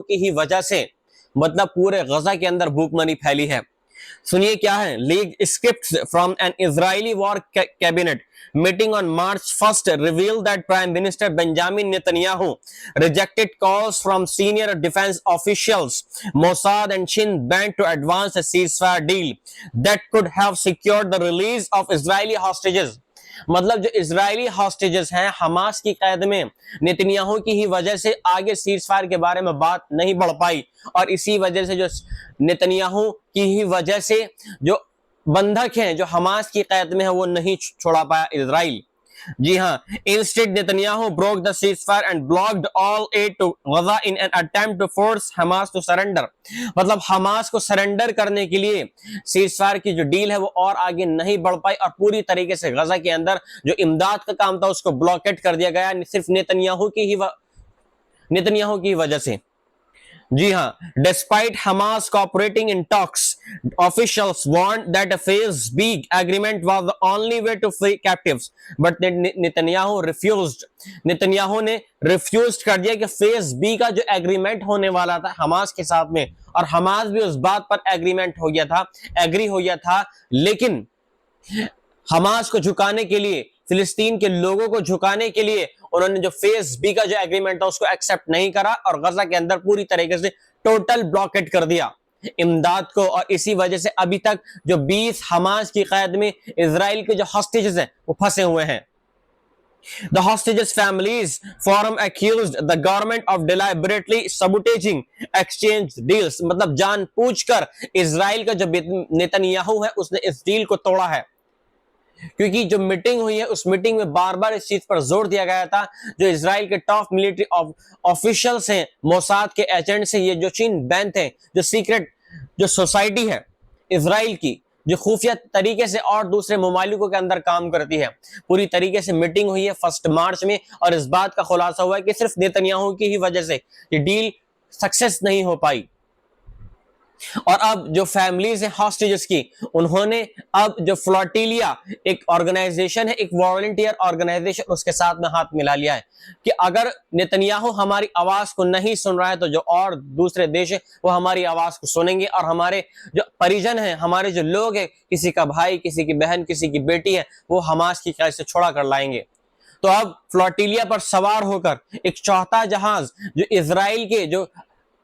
की ही वजह से मतलब पूरे गजा के अंदर भूखमरी फैली है। सुनिए क्या है, league scripts from N Israeli war cabinet meeting on March 1 reveal that prime minister Benjamin Netanyahu rejected calls from senior defense officials Mossad and Shin Bet to advance a ceasefire deal that could have secured the release of Israeli hostages। मतलब जो Israeli hostages हैं Hamas की कैद में, Netanyahu की ही वजह से आगे सीजफायर के बारे में बात नहीं बढ़ पाई और इसी वजह से जो नेतन्याहू की ही वजह से जो बंधक हैं जो हमास की कैद में है वो नहीं छोड़ा पाया इजराइल। जी हाँ, instead Netanyahu broke the ceasefire and blocked all aid to Gaza in an attempt to force Hamas to surrender. मतलब हमास को सरेंडर करने के लिए सीजफायर की जो डील है वो और आगे नहीं बढ़ पाई और पूरी तरीके से गजा के अंदर जो इमदाद का काम था उसको ब्लॉकेट कर दिया गया सिर्फ नेतन्याहू की वजह से। जी हाँ, despite Hamas cooperating in talks, officials warned that a Phase B agreement was the only way to free captives, but Netanyahu refused। Netanyahu ने रिफ्यूज कर दिया कि फेज बी का जो एग्रीमेंट होने वाला था हमास के साथ में, और हमास भी उस बात पर एग्री हो गया था, लेकिन हमास को झुकाने के लिए, फिलिस्तीन के लोगों को झुकाने के लिए उन्होंने जो फेज बी का जो एग्रीमेंट था उसको एक्सेप्ट नहीं करा और गजा के अंदर पूरी तरीके से टोटल ब्लॉकेट कर दिया इमदाद को। और इसी वजह से अभी तक जो 20 हमास की कैद में इजराइल के जो हॉस्टेजेस हैं वो फंसे हुए हैं। The hostages families forum accused the government of deliberately sabotaging exchange deals। मतलब जानबूझकर इजराइल का जो नेतन्याहू है उसने इस डील को तोड़ा है, क्योंकि जो मीटिंग हुई है उस मीटिंग में बार बार इस चीज पर जोर दिया गया था, जो इजराइल के टॉप मिलिट्री ऑफिशियल्स हैं, मोसाद के एजेंट्स हैं, ये जो चीन बैन थे, जो सीक्रेट जो सोसाइटी है इजराइल की जो खुफिया तरीके से और दूसरे ममालिकों के अंदर काम करती है, पूरी तरीके से मीटिंग हुई है 1 मार्च में और इस बात का खुलासा हुआ है कि सिर्फ नेतन्याहू की ही वजह से ये डील सक्सेस नहीं हो पाई। और अब जो फैमिलीज हैं हॉस्टेजेस की, उन्होंने अब जो फ्लोटिलिया एक ऑर्गेनाइजेशन है, एक वॉलंटियर ऑर्गेनाइजेशन, उसके साथ में हाथ मिला लिया है कि अगर नेतन्याहू हमारी आवाज को नहीं सुन रहा है तो जो और दूसरे देश है वो हमारी आवाज को सुनेंगे और हमारे जो परिजन हैं, हमारे जो लोग हैं, किसी का भाई, किसी की बहन, किसी की बेटी है, वो हमास की कैद से छोड़ा कर लाएंगे। तो अब फ्लोटिलिया पर सवार होकर एक चौथा जहाज जो इजराइल के जो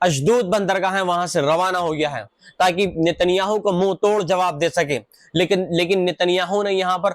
अशदूद बंदरगाह है वहां से रवाना हो गया है ताकि नेतन्याहू को मुंह तोड़ जवाब दे सके। लेकिन नेतन्याहू ने यहां पर